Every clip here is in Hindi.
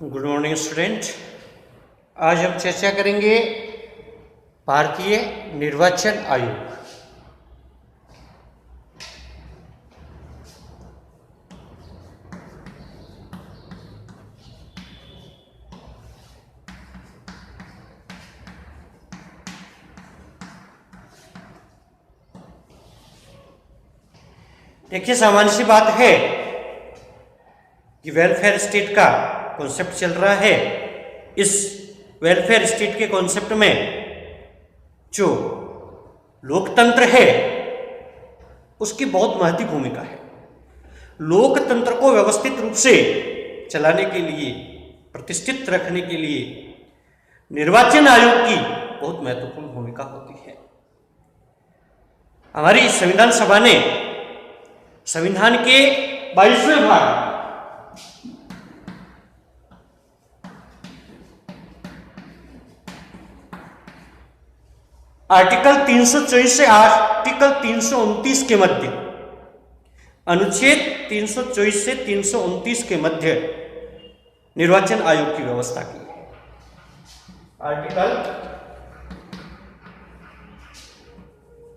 Good morning student. आज हम चर्चा करेंगे भारतीय निर्वाचन आयोग। देखिए, सामान्य सी बात है कि वेलफेयर स्टेट का कॉन्सेप्ट चल रहा है। इस वेलफेयर स्टेट के कॉन्सेप्ट में जो लोकतंत्र है उसकी बहुत महत्वपूर्ण भूमिका है। लोकतंत्र को व्यवस्थित रूप से चलाने के लिए, प्रतिष्ठित रखने के लिए निर्वाचन आयोग की बहुत महत्वपूर्ण भूमिका होती है। हमारी संविधान सभा ने संविधान के 22वें भाग आर्टिकल 324 से आर्टिकल 329 के मध्य, अनुच्छेद 324 से 329 के मध्य निर्वाचन आयोग की व्यवस्था की है। आर्टिकल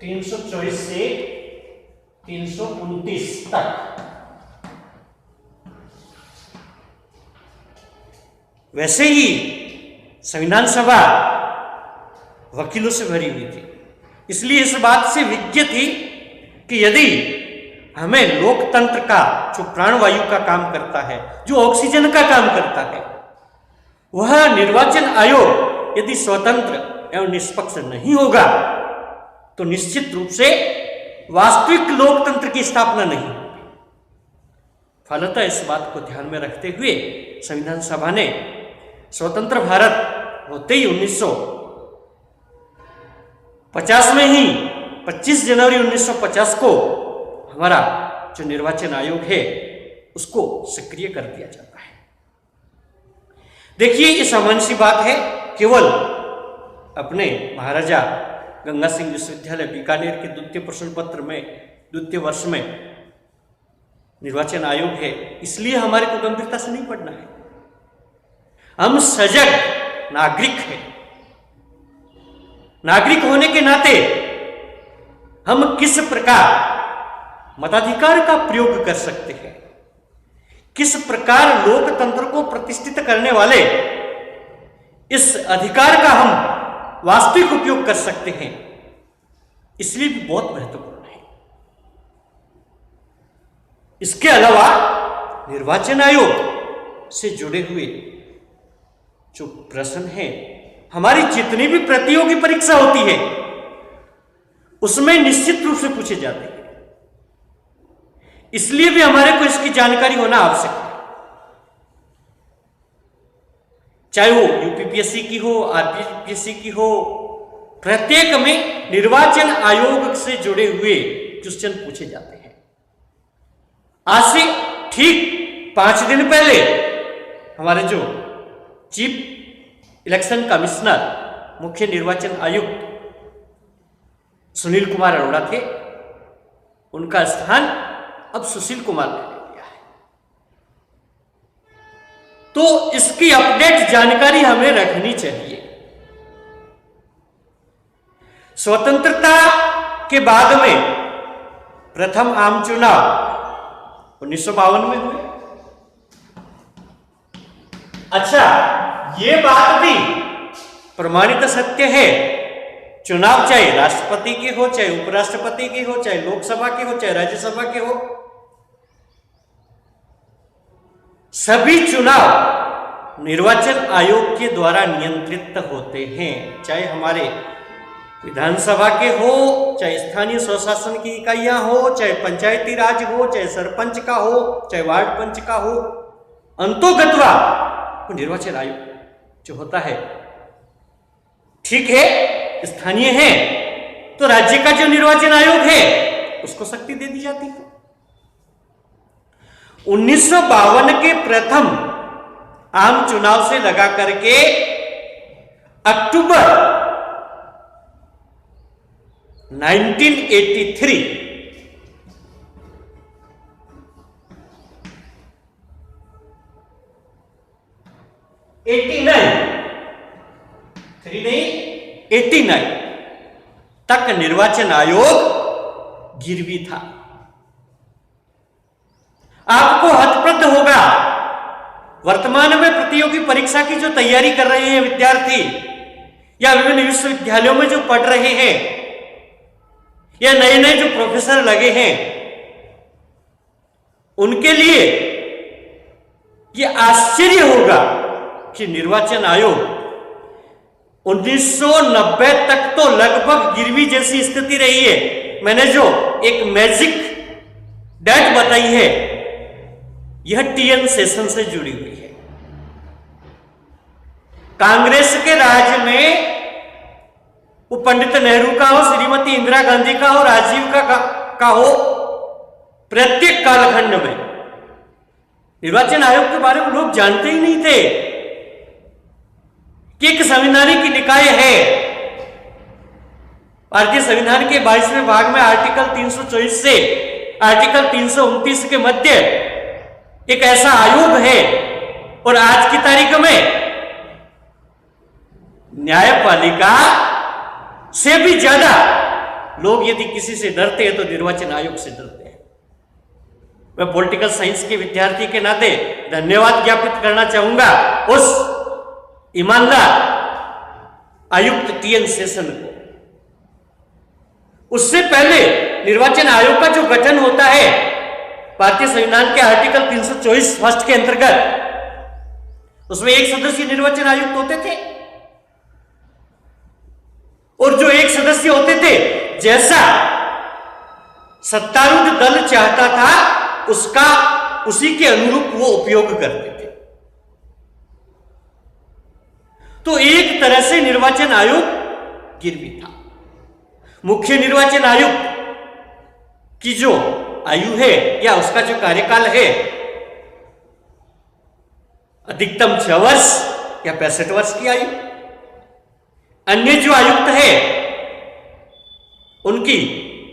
324 से 329 तक। वैसे ही संविधान सभा वकीलों से भरी हुई थी, इसलिए इस बात से विज्ञ थी कि यदि हमें लोकतंत्र का जो प्राणवायु का काम करता है, जो ऑक्सीजन का काम करता है, वह निर्वाचन आयोग यदि स्वतंत्र एवं निष्पक्ष नहीं होगा तो निश्चित रूप से वास्तविक लोकतंत्र की स्थापना नहीं होगी। फलतः इस बात को ध्यान में रखते हुए संविधान सभा ने स्वतंत्र भारत होते ही 1950 में ही 25 जनवरी 1950 को हमारा जो निर्वाचन आयोग है उसको सक्रिय कर दिया जाता है। देखिए, ये सामान्य सी बात है। केवल अपने महाराजा गंगा सिंह विश्वविद्यालय बीकानेर के द्वितीय प्रश्न पत्र में द्वितीय वर्ष में निर्वाचन आयोग है, इसलिए हमारे को गंभीरता से नहीं पढ़ना है। हम सजग नागरिक हैं। नागरिक होने के नाते हम किस प्रकार मताधिकार का प्रयोग कर सकते हैं, किस प्रकार लोकतंत्र को प्रतिष्ठित करने वाले इस अधिकार का हम वास्तविक उपयोग कर सकते हैं, इसलिए भी बहुत महत्वपूर्ण है। इसके अलावा निर्वाचन आयोग से जुड़े हुए जो प्रश्न हैं, हमारी जितनी भी प्रतियोगी परीक्षा होती है उसमें निश्चित रूप से पूछे जाते हैं, इसलिए भी हमारे को इसकी जानकारी होना आवश्यक है। चाहे वो यूपीपीएससी की हो, आरपीपीएससी की हो, प्रत्येक में निर्वाचन आयोग से जुड़े हुए क्वेश्चन पूछे जाते हैं। आज से ठीक 5 दिन पहले हमारे जो चीफ इलेक्शन कमिश्नर, मुख्य निर्वाचन आयुक्त सुनील कुमार अरोड़ा थे, उनका स्थान अब सुशील कुमार ने ले लिया है। तो इसकी अपडेट जानकारी हमें रखनी चाहिए। स्वतंत्रता के बाद में प्रथम आम चुनाव 1952 में हुए। अच्छा, ये बात भी प्रमाणित सत्य है, चुनाव चाहे राष्ट्रपति के हो, चाहे उपराष्ट्रपति के हो, चाहे लोकसभा के हो, चाहे राज्यसभा के हो, सभी चुनाव निर्वाचन आयोग के द्वारा नियंत्रित होते हैं। चाहे हमारे विधानसभा के हो, चाहे स्थानीय स्वशासन की इकाइयां हो, चाहे पंचायती राज हो, चाहे सरपंच का हो, चाहे वार्ड पंच का हो, अंतोगत्वा निर्वाचन आयोग जो होता है, ठीक है, स्थानीय है तो राज्य का जो निर्वाचन आयोग है उसको शक्ति दे दी जाती है। 1952 के प्रथम आम चुनाव से लगा करके अक्टूबर 1983 1983 3 नहीं 89 तक निर्वाचन आयोग गिरवी था। आपको हतप्रद होगा, वर्तमान में प्रतियोगी परीक्षा की जो तैयारी कर रहे हैं विद्यार्थी या विभिन्न विश्वविद्यालयों में जो पढ़ रहे हैं या नए नए जो प्रोफेसर लगे हैं, उनके लिए यह आश्चर्य होगा कि निर्वाचन आयोग 1990 तक तो लगभग गिरवी जैसी स्थिति रही है। मैंने जो एक मैजिक डेट बताई है, यह टीएन सेशन से जुड़ी हुई है। कांग्रेस के राज में वो पंडित नेहरू का हो, श्रीमती इंदिरा गांधी का हो, राजीव का हो, प्रत्येक कालखंड में निर्वाचन आयोग के बारे में लोग जानते ही नहीं थे कि एक संवैधानिक निकाय है। भारतीय संविधान के 22वें भाग में आर्टिकल 324 से आर्टिकल 329 के मध्य एक ऐसा आयोग है, और आज की तारीख में न्यायपालिका से भी ज्यादा लोग यदि किसी से डरते हैं तो निर्वाचन आयोग से डरते हैं। मैं पॉलिटिकल साइंस के विद्यार्थी के नाते धन्यवाद ज्ञापित करना चाहूंगा उस ईमानदार आयुक्त टीएन सेशन को। उससे पहले निर्वाचन आयोग का जो गठन होता है भारतीय संविधान के आर्टिकल 324 फर्स्ट के अंतर्गत, उसमें एक सदस्यीय निर्वाचन आयुक्त होते थे, और जो एक सदस्य होते थे, जैसा सत्तारूढ़ दल चाहता था उसका उसी के अनुरूप वो उपयोग करते थे। तो एक तरह से निर्वाचन आयोग गिरवी था। मुख्य निर्वाचन आयुक्त की जो आयु है या उसका जो कार्यकाल है, अधिकतम 6 वर्ष या 65 वर्ष की आयु। अन्य जो आयुक्त है उनकी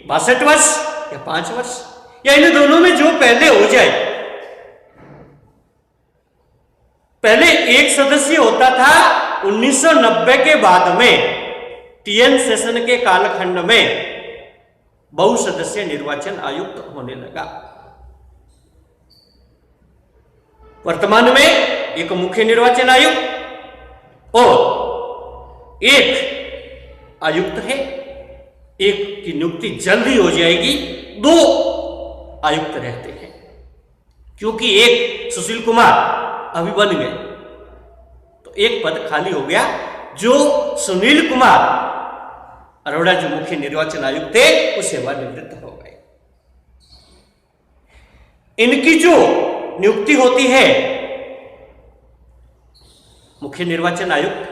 62 वर्ष या 5 वर्ष, या इन दोनों में जो पहले हो जाए। पहले एक सदस्य होता था, 1990 के बाद में टीएन सेशन के कालखंड में बहुसदस्यीय निर्वाचन आयुक्त होने लगा। वर्तमान में एक मुख्य निर्वाचन आयुक्त और एक आयुक्त है। एक की नियुक्ति जल्दी हो जाएगी, 2 आयुक्त रहते हैं, क्योंकि एक सुशील कुमार अभी बन गए तो एक पद खाली हो गया। जो सुनील कुमार अरोड़ा जो मुख्य निर्वाचन आयुक्त थे वो सेवानिवृत्त हो गए। इनकी जो नियुक्ति होती है मुख्य निर्वाचन आयुक्त,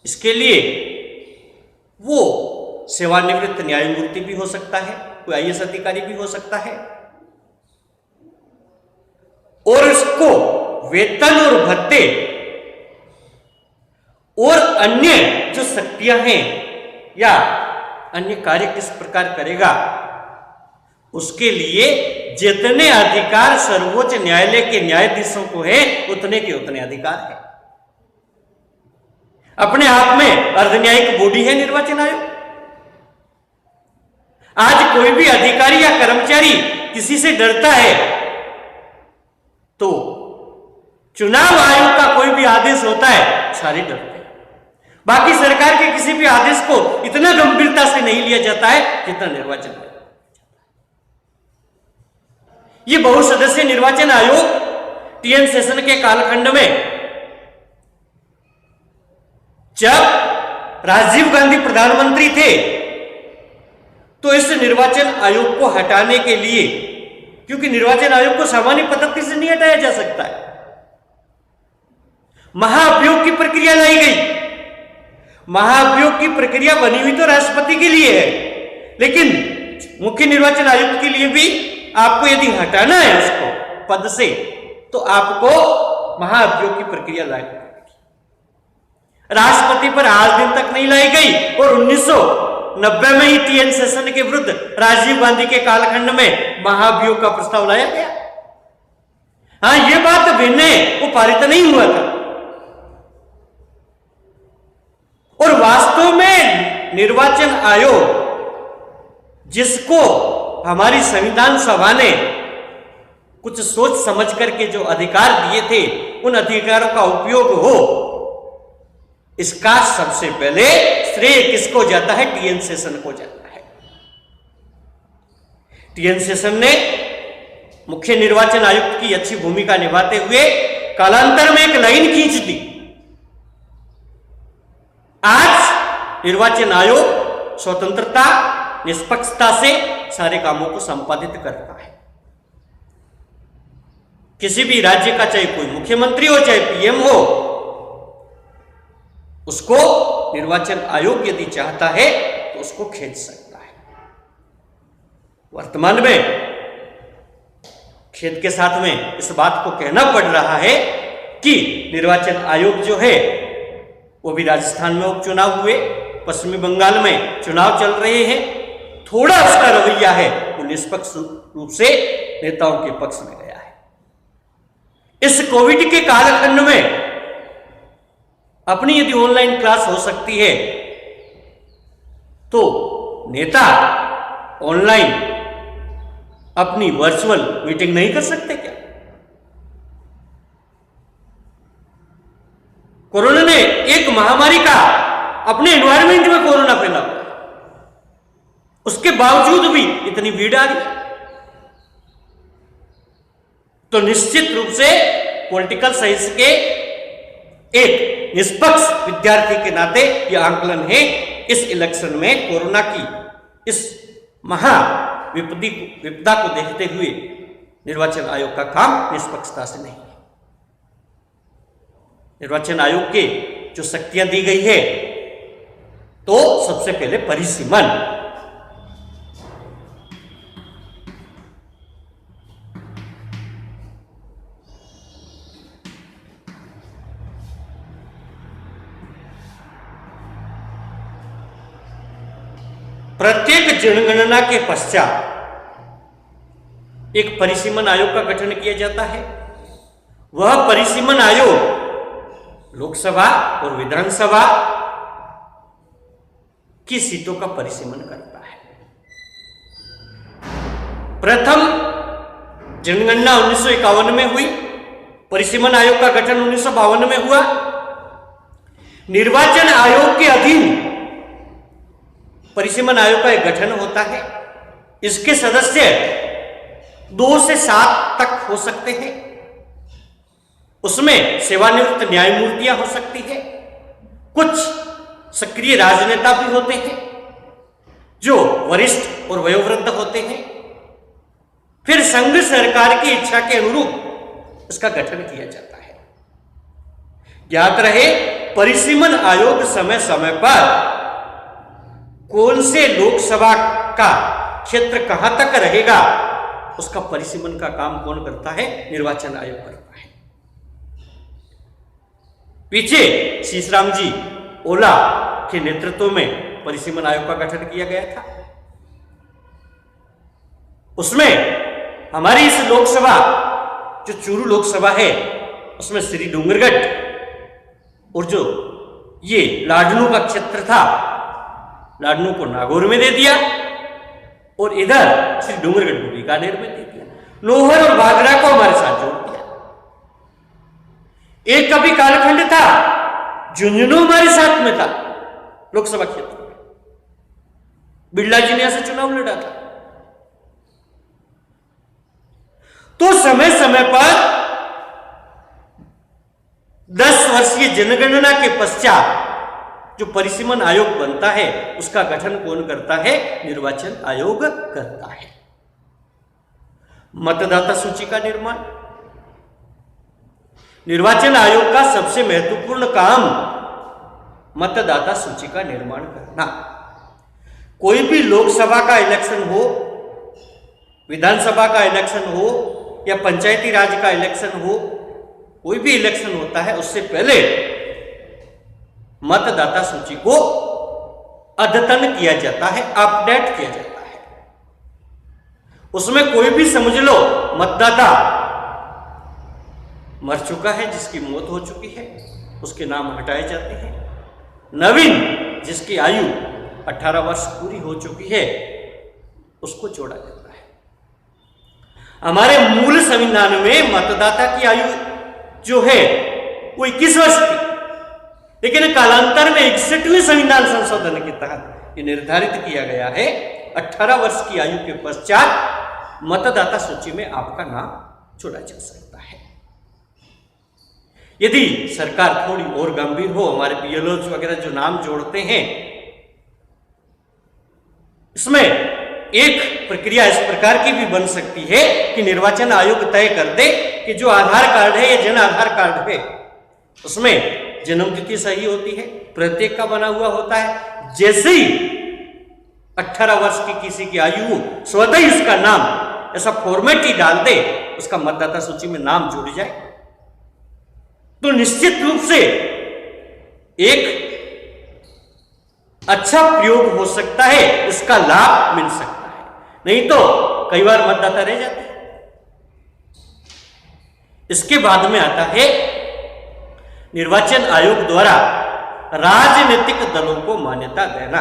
इसके लिए वो सेवानिवृत्त न्यायमूर्ति भी हो सकता है, कोई आईएएस अधिकारी भी हो सकता है, और इसको वेतन और भत्ते और अन्य जो शक्तियां हैं या अन्य कार्य किस प्रकार करेगा, उसके लिए जितने अधिकार सर्वोच्च न्यायालय के न्यायाधीशों को है उतने के उतने अधिकार है। अपने आप में अर्धन्यायिक बॉडी है निर्वाचन आयोग। आज कोई भी अधिकारी या कर्मचारी किसी से डरता है तो चुनाव आयोग का कोई भी आदेश होता है, सारे डरते हैं। बाकी सरकार के किसी भी आदेश को इतना गंभीरता से नहीं लिया जाता है जितना निर्वाचन आयोग। ये बहुसदस्यीय निर्वाचन आयोग टीएन सेशन के कालखंड में जब राजीव गांधी प्रधानमंत्री थे तो इस निर्वाचन आयोग को हटाने के लिए, क्योंकि निर्वाचन आयोग को सामान्य पद्धति से नहीं हटाया जा सकता है, महाअभियोग की प्रक्रिया लाई गई। महाअभियोग की प्रक्रिया बनी हुई तो राष्ट्रपति के लिए है, लेकिन मुख्य निर्वाचन आयुक्त के लिए भी आपको यदि हटाना है उसको पद से तो आपको महाअभियोग की प्रक्रिया लाई गई। राष्ट्रपति पर आज दिन तक नहीं लाई गई और 1990 में ही टीएन सेशन के विरुद्ध राजीव गांधी के कालखंड में महाअभियोग का प्रस्ताव लाया गया। हाँ, यह बात भिन्न है, वो पारित नहीं हुआ था। निर्वाचन आयोग जिसको हमारी संविधान सभा ने कुछ सोच समझ करके जो अधिकार दिए थे, उन अधिकारों का उपयोग हो, इसका सबसे पहले श्रेय किसको जाता है? टीएन शेषन को जाता है। टीएन शेषन ने मुख्य निर्वाचन आयुक्त की अच्छी भूमिका निभाते हुए कालांतर में एक लाइन खींच दी। आज निर्वाचन आयोग स्वतंत्रता, निष्पक्षता से सारे कामों को संपादित करता है। किसी भी राज्य का चाहे कोई मुख्यमंत्री हो, चाहे पीएम हो, उसको निर्वाचन आयोग यदि चाहता है तो उसको खींच सकता है। वर्तमान में खेद के साथ में इस बात को कहना पड़ रहा है कि निर्वाचन आयोग जो है वो भी राजस्थान में उपचुनाव हुए, पश्चिमी बंगाल में चुनाव चल रहे हैं, थोड़ा उसका रवैया है वो निष्पक्ष रूप से नेताओं के पक्ष में गया है। इस कोविड के कालखंड में अपनी यदि ऑनलाइन क्लास हो सकती है तो नेता ऑनलाइन अपनी वर्चुअल मीटिंग नहीं कर सकते क्या? कोरोना ने एक महामारी का अपने एनवायरमेंट में कोरोना फैला हुआ, उसके बावजूद भी इतनी भीड़ आ गई। तो निश्चित रूप से पॉलिटिकल साइंस के एक निष्पक्ष विद्यार्थी के नाते यह आंकलन है, इस इलेक्शन में कोरोना की इस महा विपदा को देखते हुए निर्वाचन आयोग का काम निष्पक्षता से नहीं है। निर्वाचन आयोग के जो शक्तियां दी गई है, तो सबसे पहले परिसीमन, प्रत्येक जनगणना के पश्चात एक परिसीमन आयोग का गठन किया जाता है। वह परिसीमन आयोग लोकसभा और विधानसभा की सीटों का परिसीमन करता है। प्रथम जनगणना 1951 में हुई, परिसीमन आयोग का गठन 1952 में हुआ। निर्वाचन आयोग के अधीन परिसीमन आयोग का एक गठन होता है। इसके सदस्य 2 से 7 तक हो सकते हैं। उसमें सेवानिवृत्त न्यायमूर्तियां हो सकती है, कुछ सक्रिय राजनेता भी होते हैं जो वरिष्ठ और वयोवृद्ध होते हैं। फिर संघ सरकार की इच्छा के अनुरूप इसका गठन किया जाता है। याद रहे, परिसीमन आयोग समय समय पर कौन से लोकसभा का क्षेत्र कहां तक रहेगा, उसका परिसीमन का काम कौन करता है? निर्वाचन आयोग करता है। पीछे शीशराम जी ओला के नेतृत्व में परिसीमन आयोग का गठन किया गया था। उसमें हमारी इस लोकसभा जो चूरू लोकसभा है, उसमें श्री डूंगरगढ़ और जो ये लाडनू का क्षेत्र था, लाडनू को नागौर में दे दिया और इधर श्री डूंगरगढ़ को बीकानेर में दे दिया। लोहर और भागड़ा को हमारे साथ जोड़ दिया। एक कभी कालखंड था झुंझुनू हमारे साथ में था लोकसभा क्षेत्र में, बिरला जी ने यहां से चुनाव लड़ा था। तो समय समय पर 10 वर्षीय जनगणना के पश्चात जो परिसीमन आयोग बनता है, उसका गठन कौन करता है? निर्वाचन आयोग करता है। मतदाता सूची का निर्माण, निर्वाचन आयोग का सबसे महत्वपूर्ण काम मतदाता सूची का निर्माण करना। कोई भी लोकसभा का इलेक्शन हो, विधानसभा का इलेक्शन हो या पंचायती राज का इलेक्शन हो, कोई भी इलेक्शन होता है, उससे पहले मतदाता सूची को अद्यतन किया जाता है, अपडेट किया जाता है। उसमें कोई भी समझ लो मतदाता मर चुका है, जिसकी मौत हो चुकी है, उसके नाम हटाए जाते हैं। नवीन जिसकी आयु 18 वर्ष पूरी हो चुकी है उसको जोड़ा जाता है। हमारे मूल संविधान में मतदाता की आयु जो है वो 21 वर्ष थी, लेकिन कालांतर में 61वें संविधान संशोधन के तहत ये निर्धारित किया गया है 18 वर्ष की आयु के पश्चात मतदाता सूची में आपका नाम जोड़ा जा सकता है। यदि सरकार थोड़ी और गंभीर हो, हमारे बीएलओ वगैरह जो नाम जोड़ते हैं, इसमें एक प्रक्रिया इस प्रकार की भी बन सकती है कि निर्वाचन आयोग तय कर दे कि जो आधार कार्ड है या जन आधार कार्ड है उसमें जन्म तिथि सही होती है, प्रत्येक का बना हुआ होता है। जैसे ही 18 वर्ष की किसी की आयु हो, स्वतः ही उसका नाम ऐसा फॉर्मेट ही डाल दे, उसका मतदाता सूची में नाम जुड़ जाए, तो निश्चित रूप से एक अच्छा प्रयोग हो सकता है, इसका लाभ मिल सकता है। नहीं तो कई बार मतदाता रह जाते हैं। इसके बाद में आता है निर्वाचन आयोग द्वारा राजनीतिक दलों को मान्यता देना।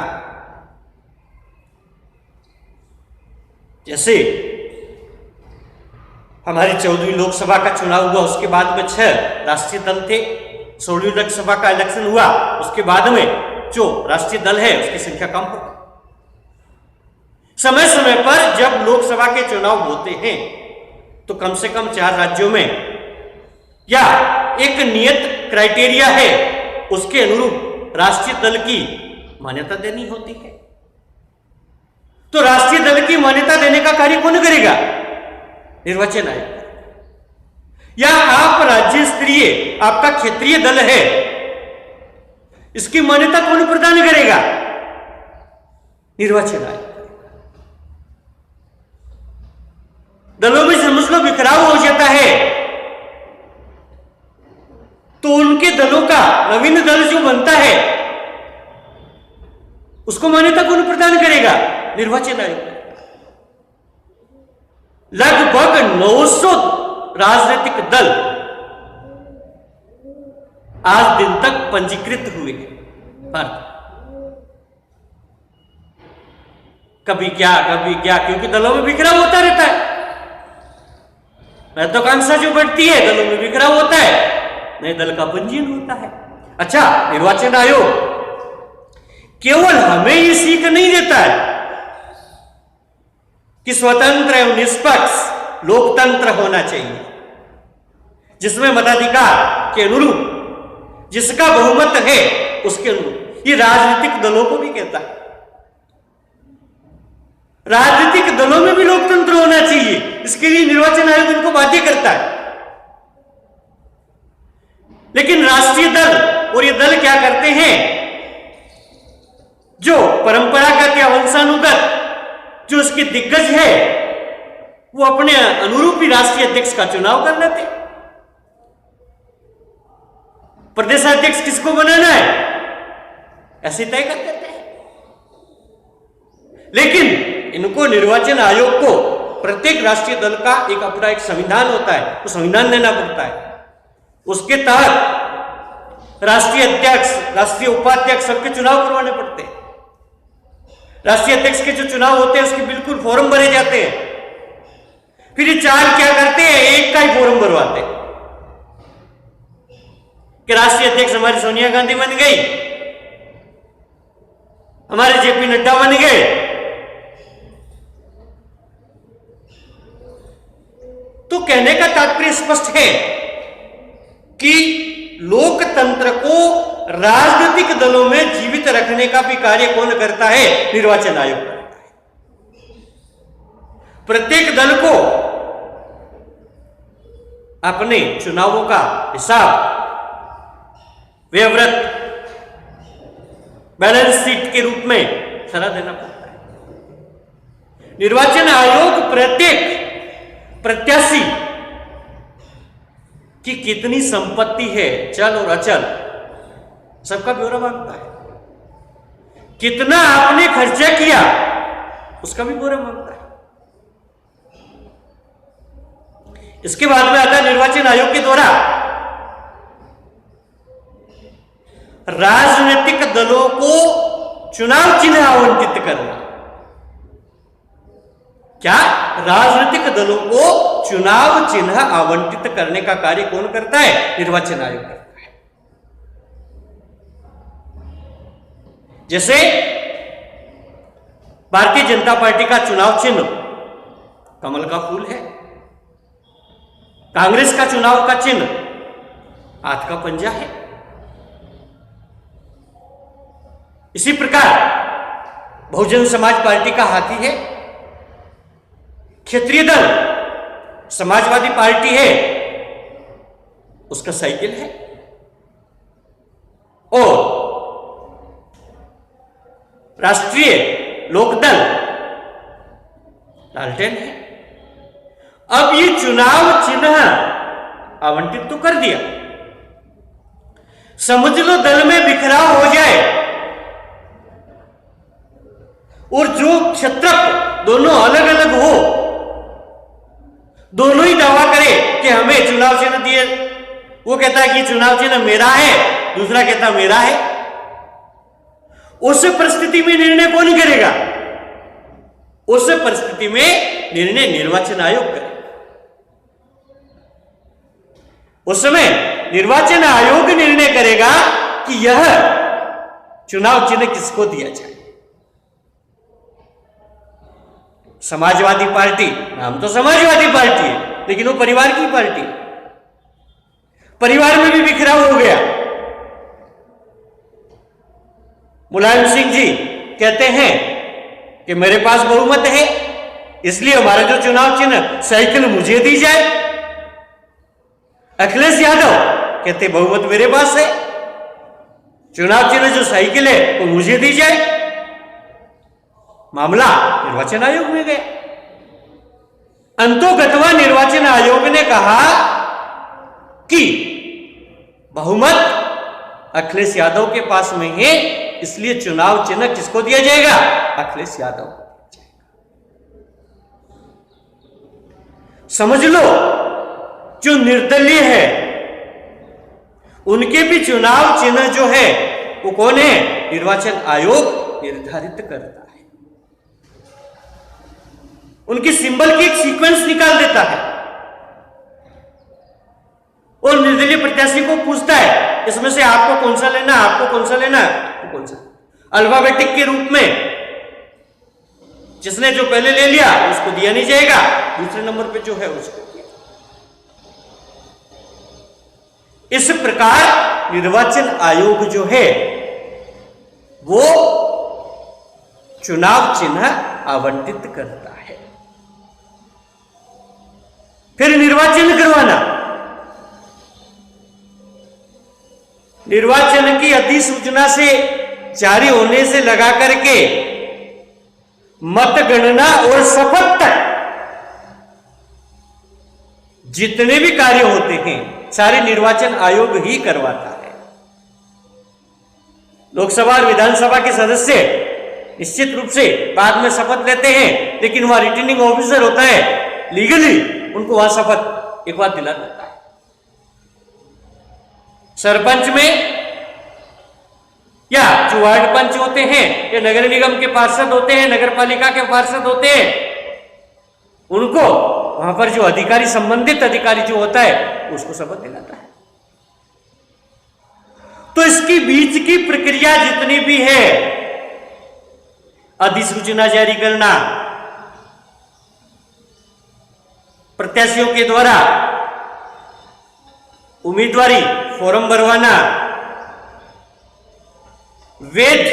जैसे हमारी 14वीं लोकसभा का चुनाव हुआ, उसके बाद में 6 राष्ट्रीय दल थे। 16वीं लोकसभा का इलेक्शन हुआ, उसके बाद में जो राष्ट्रीय दल है उसकी संख्या कम हो गई। समय समय पर जब लोकसभा के चुनाव होते हैं तो कम से कम 4 राज्यों में या एक नियत क्राइटेरिया है उसके अनुरूप राष्ट्रीय दल की मान्यता देनी होती है। तो राष्ट्रीय दल की मान्यता देने का कार्य कौन करेगा? निर्वाचन आयोग। या आप राज्य स्तरीय आपका क्षेत्रीय दल है, इसकी मान्यता कौन प्रदान करेगा? निर्वाचन आयोग। दलों में समझ लो बिखराव हो जाता है तो उनके दलों का नवीन दल जो बनता है उसको मान्यता कौन प्रदान करेगा? निर्वाचन आयोग। लगभग 900 राजनीतिक दल आज दिन तक पंजीकृत हुए भारत। कभी क्या क्योंकि दलों में बिखराव होता रहता है। महत्वाकांक्षा जो बढ़ती है दलों में बिखराव होता है, नए दल का पंजीयन होता है। अच्छा, निर्वाचन आयोग केवल हमें ये सीख नहीं देता है कि स्वतंत्र एवं निष्पक्ष लोकतंत्र होना चाहिए, जिसमें मताधिकार के अनुरूप जिसका बहुमत है उसके अनुरूप। ये राजनीतिक दलों को भी कहता है। राजनीतिक दलों में भी लोकतंत्र होना चाहिए, इसके लिए निर्वाचन आयोग उनको बाध्य करता है। लेकिन राष्ट्रीय दल और ये दल क्या करते हैं? जो परंपरागत या वंशानुगत जो उसके दिग्गज है वो अपने अनुरूप ही राष्ट्रीय अध्यक्ष का चुनाव कर लेते। प्रदेशाध्यक्ष किसको बनाना है ऐसे तय कर देते हैं। लेकिन इनको निर्वाचन आयोग को प्रत्येक राष्ट्रीय दल का एक अपना एक संविधान होता है, वो संविधान देना पड़ता है। उसके तहत राष्ट्रीय अध्यक्ष, राष्ट्रीय उपाध्यक्ष सबके चुनाव करवाने पड़ते हैं। राष्ट्रीय अध्यक्ष के जो चुनाव होते हैं उसके बिल्कुल फॉर्म भरे जाते हैं। फिर ये 4 क्या करते हैं? एक का ही फॉर्म भरवाते हैं कि राष्ट्रीय अध्यक्ष हमारी सोनिया गांधी बन गई, हमारे जेपी नड्डा बन गए। तो कहने का तात्पर्य स्पष्ट है कि लोकतंत्र को राजनीतिक दलों में जीवित रखने का भी कार्य कौन करता है? निर्वाचन आयोग करता है। प्रत्येक दल को अपने चुनावों का हिसाब व्यवृत बैलेंस शीट के रूप में सलाह देना पड़ता है। निर्वाचन आयोग प्रत्येक प्रत्याशी की कितनी संपत्ति है, चल और अचल, सबका ब्यौरा मांगता है। कितना आपने खर्चा किया उसका भी ब्यौरा मांगता है। इसके बाद में आता है निर्वाचन आयोग के द्वारा राजनीतिक दलों को चुनाव चिन्ह आवंटित करना। क्या? राजनीतिक दलों को चुनाव चिन्ह आवंटित करने का कार्य कौन करता है? निर्वाचन आयोग करता है। जैसे भारतीय जनता पार्टी का चुनाव चिन्ह कमल का फूल है, कांग्रेस का चुनाव का चिन्ह हाथ का पंजा है। इसी प्रकार बहुजन समाज पार्टी का हाथी है, क्षेत्रीय दल समाजवादी पार्टी है, उसका साइकिल है, और राष्ट्रीय लोकदल लालटेन है। अब ये चुनाव चिन्ह आवंटित तो कर दिया, समझ लो दल में बिखराव हो जाए और जो क्षत्रप दोनों अलग अलग हो, दोनों ही दावा करे कि हमें चुनाव चिन्ह दिए, वो कहता है कि चुनाव चिन्ह मेरा है, दूसरा कहता मेरा है, उस परिस्थिति में निर्णय कौन करेगा? उस परिस्थिति में निर्णय निर्वाचन आयोग करेगा। उस समय निर्वाचन आयोग निर्णय करेगा कि यह चुनाव चिन्ह किसको दिया जाए। समाजवादी पार्टी, नाम तो समाजवादी पार्टी है, लेकिन वो परिवार की पार्टी है, परिवार में भी बिखराव हो गया। मुलायम सिंह जी कहते हैं कि मेरे पास बहुमत है, इसलिए हमारा जो चुनाव चिन्ह साइकिल मुझे दी जाए। अखिलेश यादव कहते बहुमत मेरे पास है, चुनाव चिन्ह जो साइकिल है वो मुझे दी जाए। मामला निर्वाचन आयोग में गया। अंतोगत्वा निर्वाचन आयोग ने कहा कि बहुमत अखिलेश यादव के पास में है, इसलिए चुनाव चिन्ह किसको दिया जाएगा? अखिलेश यादव को दिया जाएगा। समझ लो जो निर्दलीय है उनके भी चुनाव चिन्ह जो है वो कौन है? निर्वाचन आयोग निर्धारित करता है। उनकी सिंबल की एक सीक्वेंस निकाल देता है और निर्दलीय प्रत्याशी को पूछता है इसमें से आपको कौन सा लेना, आपको कौन सा लेना, आपको कौन सा। अल्फाबेटिक के रूप में जिसने जो पहले ले लिया उसको दिया नहीं जाएगा, दूसरे नंबर पे जो है उसको दिया। इस प्रकार निर्वाचन आयोग जो है वो चुनाव चिन्ह आवंटित करता है। फिर निर्वाचन करवाना, निर्वाचन की अधिसूचना से जारी होने से लगा करके मतगणना और शपथ तक जितने भी कार्य होते हैं सारे निर्वाचन आयोग ही करवाता है। लोकसभा और विधानसभा के सदस्य निश्चित रूप से बाद में शपथ लेते हैं, लेकिन वहां रिटर्निंग ऑफिसर होता है, लीगली उनको वहां शपथ एक बार दिला देता है। सरपंच में या जो वार्ड पंच होते हैं या नगर निगम के पार्षद होते हैं, नगर पालिका के पार्षद होते हैं, उनको वहां पर जो अधिकारी, संबंधित अधिकारी जो होता है उसको शपथ दिलाता है। तो इसकी बीच की प्रक्रिया जितनी भी है, अधिसूचना जारी करना, प्रत्याशियों के द्वारा उम्मीदवारी फॉर्म भरवाना, वैध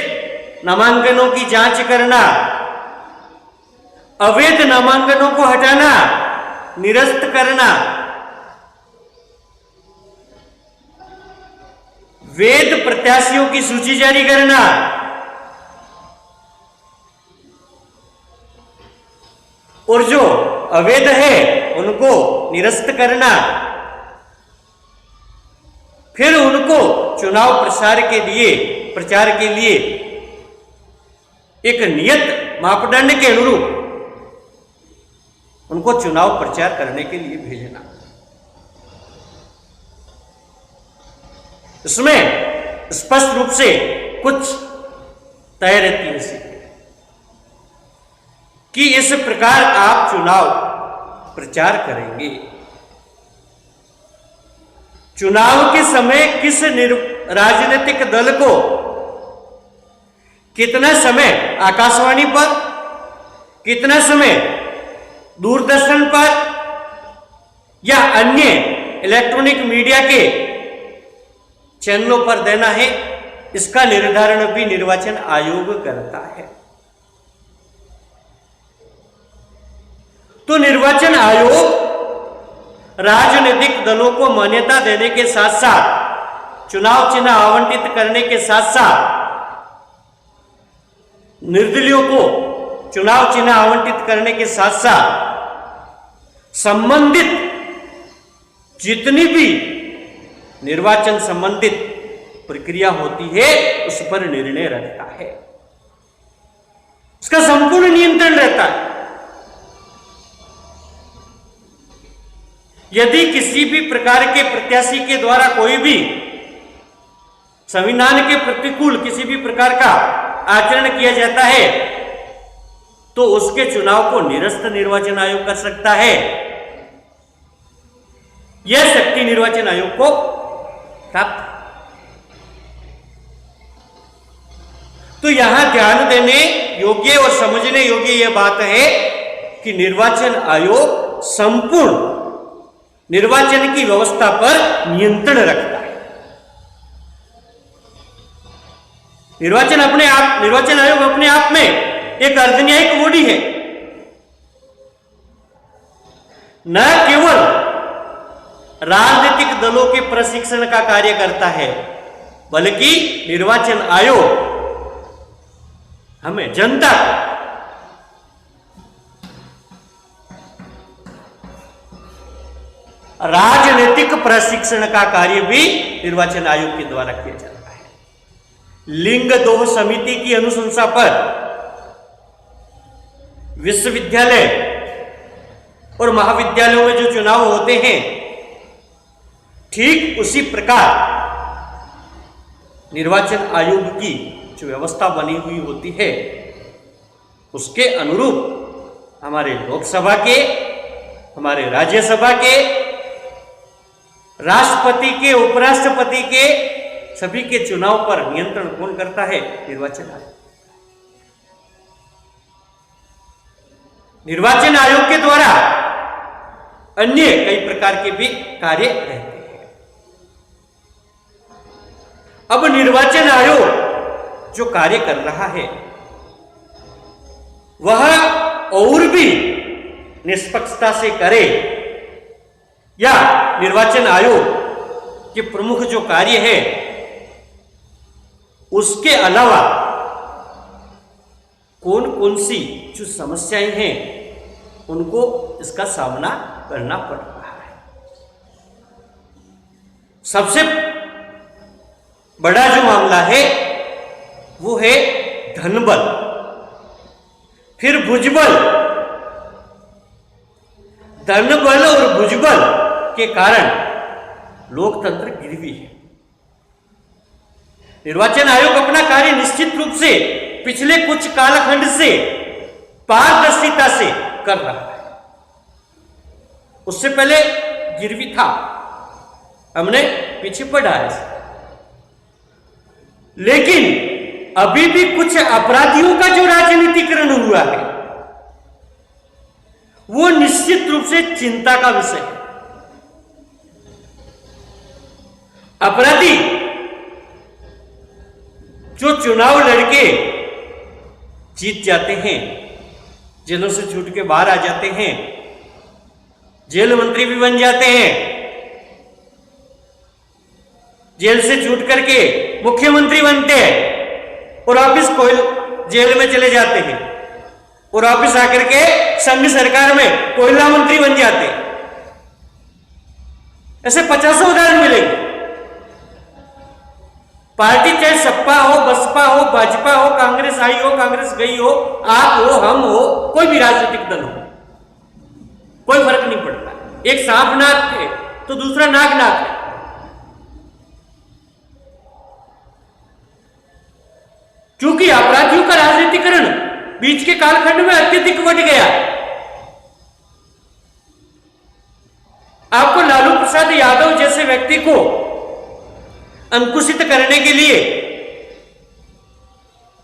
नामांकनों की जांच करना, अवैध नामांकनों को हटाना, निरस्त करना, वैध प्रत्याशियों की सूची जारी करना, और जो अवैध है उनको निरस्त करना, फिर उनको चुनाव प्रचार के लिए एक नियत मापदंड के अनुरूप उनको चुनाव प्रचार करने के लिए भेजना। इसमें स्पष्ट रूप से कुछ तय रहती है सीटें कि इस प्रकार आप चुनाव प्रचार करेंगे। चुनाव के समय किस राजनीतिक दल को कितना समय आकाशवाणी पर, कितना समय दूरदर्शन पर या अन्य इलेक्ट्रॉनिक मीडिया के चैनलों पर देना है, इसका निर्धारण भी निर्वाचन आयोग करता है। तो निर्वाचन आयोग राजनीतिक दलों को मान्यता देने के साथ साथ, चुनाव चिन्ह आवंटित करने के साथ साथ, निर्दलीयों को चुनाव चिन्ह आवंटित करने के साथ साथ संबंधित जितनी भी निर्वाचन संबंधित प्रक्रिया होती है उस पर निर्णय रखता है, उसका संपूर्ण नियंत्रण रहता है। यदि किसी भी प्रकार के प्रत्याशी के द्वारा कोई भी संविधान के प्रतिकूल किसी भी प्रकार का आचरण किया जाता है तो उसके चुनाव को निरस्त निर्वाचन आयोग कर सकता है। यह शक्ति निर्वाचन आयोग को प्राप्त। तो यहां ध्यान देने योग्य और समझने योग्य यह बात है कि निर्वाचन आयोग संपूर्ण निर्वाचन की व्यवस्था पर नियंत्रण रखता है। निर्वाचन आयोग अपने आप में एक अर्धन्यायिक बॉडी है, न केवल राजनीतिक दलों के प्रशिक्षण का कार्य करता है, बल्कि निर्वाचन आयोग हमें जनता को राजनीतिक प्रशिक्षण का कार्य भी निर्वाचन आयोग के द्वारा किया जाता है। लिंग दोह समिति की अनुशंसा पर विश्वविद्यालय और महाविद्यालयों में जो चुनाव होते हैं, ठीक उसी प्रकार निर्वाचन आयोग की जो व्यवस्था बनी हुई होती है उसके अनुरूप हमारे लोकसभा के, हमारे राज्यसभा के, राष्ट्रपति के, उपराष्ट्रपति के सभी के चुनाव पर नियंत्रण कौन करता है? निर्वाचन आयोग। निर्वाचन आयोग के द्वारा अन्य कई प्रकार के भी कार्य रहते हैं। अब निर्वाचन आयोग जो कार्य कर रहा है वह और भी निष्पक्षता से करे, या निर्वाचन आयोग के प्रमुख जो कार्य है उसके अलावा कौन कौन सी जो समस्याएं हैं उनको इसका सामना करना पड़ रहा है। सबसे बड़ा जो मामला है वो है धनबल, फिर भुजबल। धनबल और भुजबल के कारण लोकतंत्र गिरवी है। निर्वाचन आयोग अपना कार्य निश्चित रूप से पिछले कुछ कालखंड से पारदर्शिता से कर रहा है। उससे पहले गिरवी था, हमने पीछे पढ़ा है, लेकिन अभी भी कुछ अपराधियों का जो राजनीतिकरण हुआ है वो निश्चित रूप से चिंता का विषय है। अपराधी जो चुनाव लड़के जीत जाते हैं, जेलों से छूट के बाहर आ जाते हैं, जेल मंत्री भी बन जाते हैं, जेल से छूट करके मुख्यमंत्री बनते हैं और वापिस जेल में चले जाते हैं और वापिस आकर के संघ सरकार में कोयला मंत्री बन जाते हैं। ऐसे 50 उदाहरण मिलेंगे। पार्टी चाहे सपा हो, बसपा हो, भाजपा हो, कांग्रेस आई हो, कांग्रेस गई हो, आप हो, हम हो, कोई भी राजनीतिक दल हो, कोई फर्क नहीं पड़ता। एक सांप नाक है तो दूसरा नाग नाक है। क्योंकि अपराधियों का राजनीतिकरण बीच के कालखंड में अत्यधिक बढ़ गया। आपको लालू प्रसाद यादव जैसे व्यक्ति को अंकुशित करने के लिए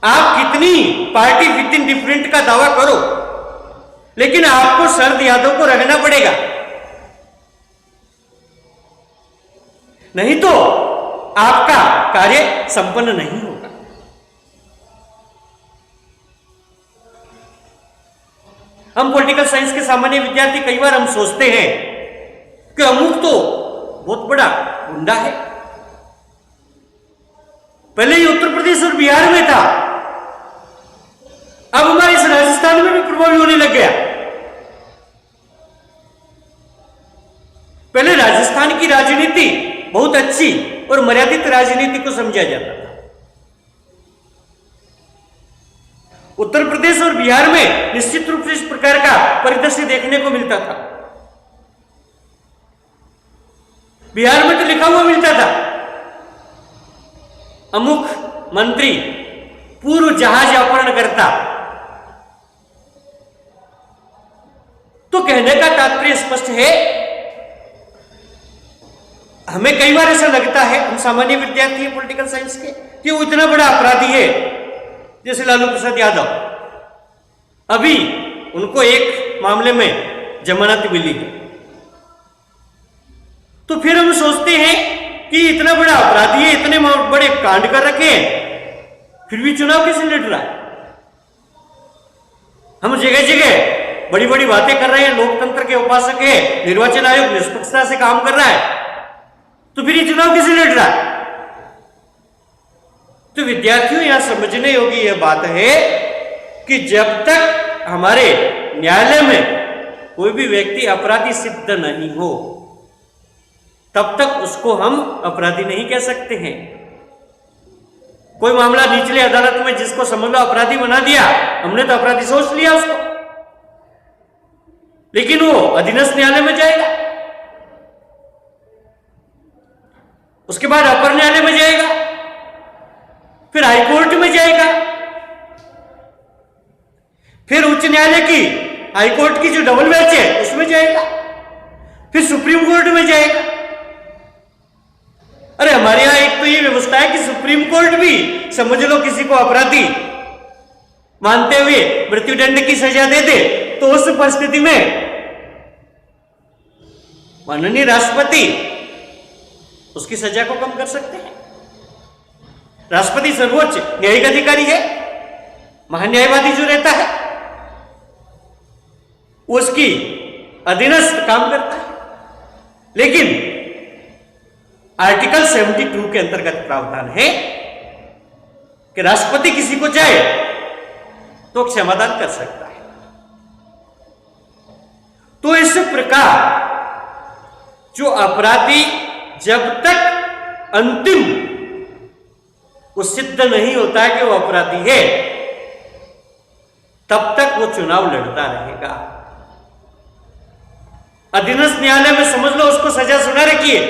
आप कितनी पार्टी विद इन डिफरेंट का दावा करो, लेकिन आपको शरद यादव को रखना पड़ेगा, नहीं तो आपका कार्य संपन्न नहीं होगा। हम पॉलिटिकल साइंस के सामान्य विद्यार्थी कई बार हम सोचते हैं कि अमुक तो बहुत बड़ा गुंडा है। पहले ये उत्तर प्रदेश और बिहार में था, अब हमारे इस राजस्थान में भी प्रभावी होने लग गया। पहले राजस्थान की राजनीति बहुत अच्छी और मर्यादित राजनीति को समझा जाता था। उत्तर प्रदेश और बिहार में निश्चित रूप से इस प्रकार का परिदृश्य देखने को मिलता था। बिहार में तो लिखा हुआ मिलता था, अमुक मंत्री पूर्व जहाज अपहरणकर्ता। तो कहने का तात्पर्य स्पष्ट है। हमें कई बार ऐसा लगता है, हम सामान्य विद्यार्थी हैं पॉलिटिकल साइंस के, कि वो इतना बड़ा अपराधी है जैसे लालू प्रसाद यादव। अभी उनको एक मामले में जमानत मिली है, तो फिर हम सोचते हैं कि इतना बड़ा अपराधी है, इतने बड़े कांड कर रखे हैं, फिर भी चुनाव कैसे लड़ रहा है। हम जगह जगह बड़ी बड़ी बातें कर रहे हैं, लोकतंत्र के उपासक है, निर्वाचन आयोग निष्पक्षता से काम कर रहा है, तो फिर ये चुनाव कैसे लड़ रहा है। तो विद्यार्थियों, यहां समझने योग्य यह बात है कि जब तक हमारे न्यायालय में कोई भी व्यक्ति अपराधी सिद्ध नहीं हो, तब तक उसको हम अपराधी नहीं कह सकते हैं। कोई मामला निचले अदालत में जिसको समझ लो अपराधी बना दिया, हमने तो अपराधी सोच लिया उसको, लेकिन वो अधीनस्थ न्यायालय में जाएगा, उसके बाद अपर न्यायालय में जाएगा, फिर हाईकोर्ट में जाएगा, फिर उच्च न्यायालय की हाईकोर्ट की जो डबल बेंच है उसमें जाएगा, फिर सुप्रीम कोर्ट में जाएगा। अरे हमारे यहां एक तो ये व्यवस्था है कि सुप्रीम कोर्ट भी समझ लो किसी को अपराधी मानते हुए मृत्युदंड की सजा दे दे, तो उस परिस्थिति में माननीय राष्ट्रपति उसकी सजा को कम कर सकते हैं। राष्ट्रपति सर्वोच्च न्यायिक अधिकारी है, महान्यायवादी जो रहता है उसकी अधीनस्थ काम करता है। लेकिन आर्टिकल 72 के अंतर्गत प्रावधान है कि राष्ट्रपति किसी को चाहे तो क्षमादान कर सकता है। तो इस प्रकार जो अपराधी जब तक अंतिम वो सिद्ध नहीं होता है कि वो अपराधी है, तब तक वो चुनाव लड़ता रहेगा। अधीनस्थ न्यायालय में समझ लो उसको सजा सुना रखी है,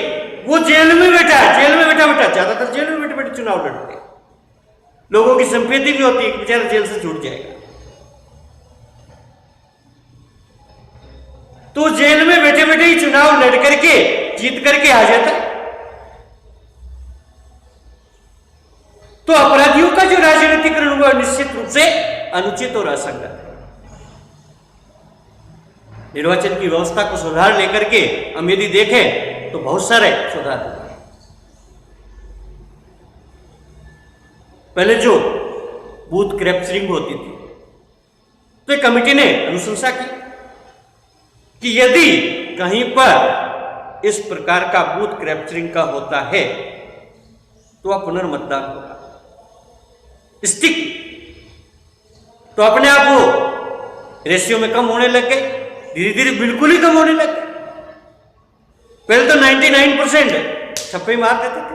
वो जेल में बैठा है, जेल में बैठा बैठा, ज्यादातर जेल में बैठे बैठे चुनाव लड़ते हैं। लोगों की संपत्ति भी होती है, बेचारा जेल से छूट जाएगा, तो जेल में बैठे बैठे ही चुनाव लड़ करके जीत करके आ जाता है। तो अपराधियों का जो राजनीतिकरण हुआ निश्चित रूप से अनुचित और असंगत है। निर्वाचन की व्यवस्था को सुधार लेकर के हम यदि देखें तो बहुत सारे सुधार हुए। पहले जो बूथ कैप्चरिंग होती थी, तो एक कमेटी ने अनुशंसा की कि यदि कहीं पर इस प्रकार का बूथ कैप्चरिंग का होता है तो वह पुनर्मतदान होगा। स्टिक तो अपने आप वो रेशियो में कम होने लग गए, धीरे धीरे बिल्कुल ही कम होने लग गए। पहले तो 99% छप्पे मार देते थे।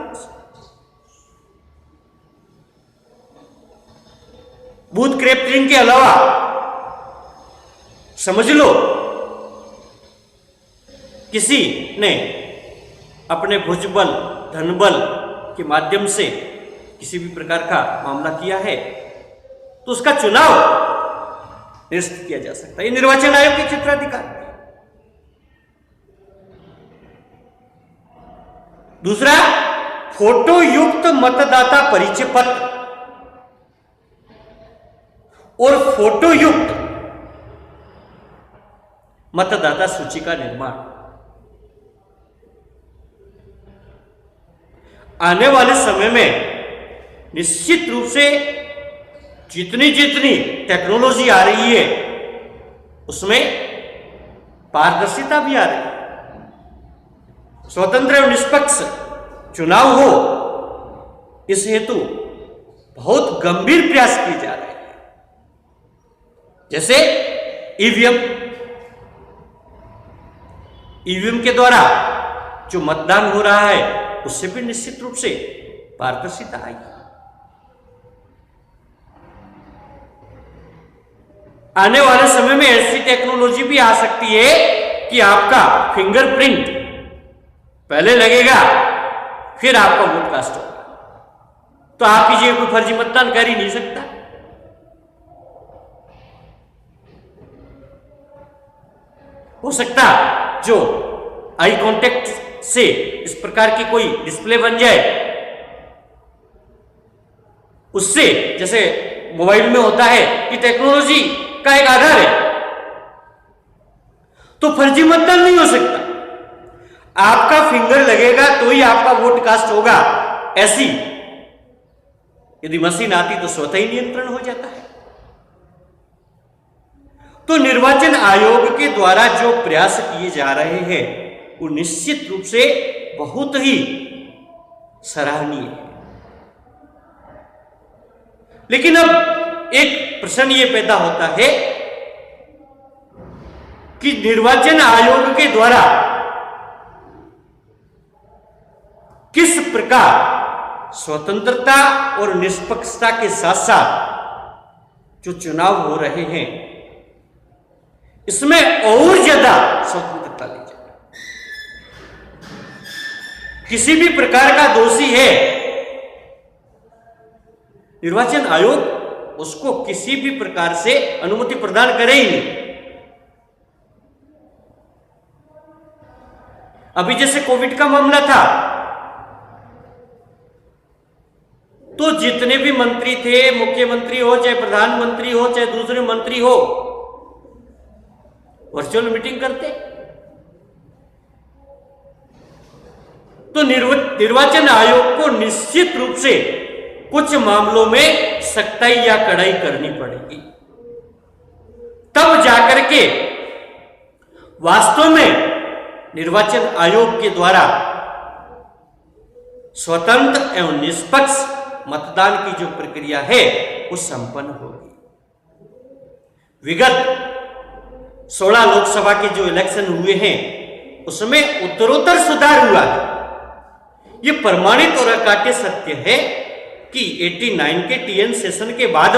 बूथ कैप्चरिंग के अलावा समझ लो किसी ने अपने भुजबल धनबल के माध्यम से किसी भी प्रकार का मामला किया है तो उसका चुनाव निरस्त किया जा सकता है। ये निर्वाचन आयोग के चित्राधिकार। दूसरा, फोटो युक्त मतदाता परिचय पत्र और फोटो युक्त मतदाता सूची का निर्माण। आने वाले समय में निश्चित रूप से जितनी जितनी टेक्नोलॉजी आ रही है उसमें पारदर्शिता भी आ रही है। स्वतंत्र और निष्पक्ष चुनाव हो, इस हेतु बहुत गंभीर प्रयास किए जा रहे हैं। जैसे ईवीएम के द्वारा जो मतदान हो रहा है उससे भी निश्चित रूप से पारदर्शिता आएगी। आने वाले समय में ऐसी टेक्नोलॉजी भी आ सकती है कि आपका फिंगरप्रिंट पहले लगेगा, फिर आपका वोट कास्ट होगा। तो आप कीजिए, कोई फर्जी मतदान कर ही नहीं सकता। हो सकता जो आई कांटेक्ट से इस प्रकार की कोई डिस्प्ले बन जाए, उससे जैसे मोबाइल में होता है कि टेक्नोलॉजी का एक आधार है, तो फर्जी मतदान नहीं हो सकता। आपका फिंगर लगेगा तो ही आपका वोट कास्ट होगा। ऐसी यदि मशीन आती तो स्वतः ही नियंत्रण हो जाता है। तो निर्वाचन आयोग के द्वारा जो प्रयास किए जा रहे हैं वो निश्चित रूप से बहुत ही सराहनीय है। लेकिन अब एक प्रश्न ये पैदा होता है कि निर्वाचन आयोग के द्वारा किस प्रकार स्वतंत्रता और निष्पक्षता के साथ साथ जो चुनाव हो रहे हैं इसमें और ज्यादा स्वतंत्रता ली जाए। किसी भी प्रकार का दोषी है, निर्वाचन आयोग उसको किसी भी प्रकार से अनुमति प्रदान करे ही नहीं। अभी जैसे कोविड का मामला था तो जितने भी मंत्री थे, मुख्यमंत्री हो चाहे प्रधानमंत्री हो चाहे दूसरे मंत्री हो, वर्चुअल मीटिंग करते। तो निर्वाचन आयोग को निश्चित रूप से कुछ मामलों में सख्ताई या कड़ाई करनी पड़ेगी, तब जाकर के वास्तव में निर्वाचन आयोग के द्वारा स्वतंत्र एवं निष्पक्ष मतदान की जो प्रक्रिया है वो संपन्न होगी। विगत 16 लोकसभा के जो इलेक्शन हुए हैं उसमें उत्तरोत्तर सुधार हुआ है। ये प्रमाणित और अकाट्य सत्य है कि 89 के टीएन सेशन के बाद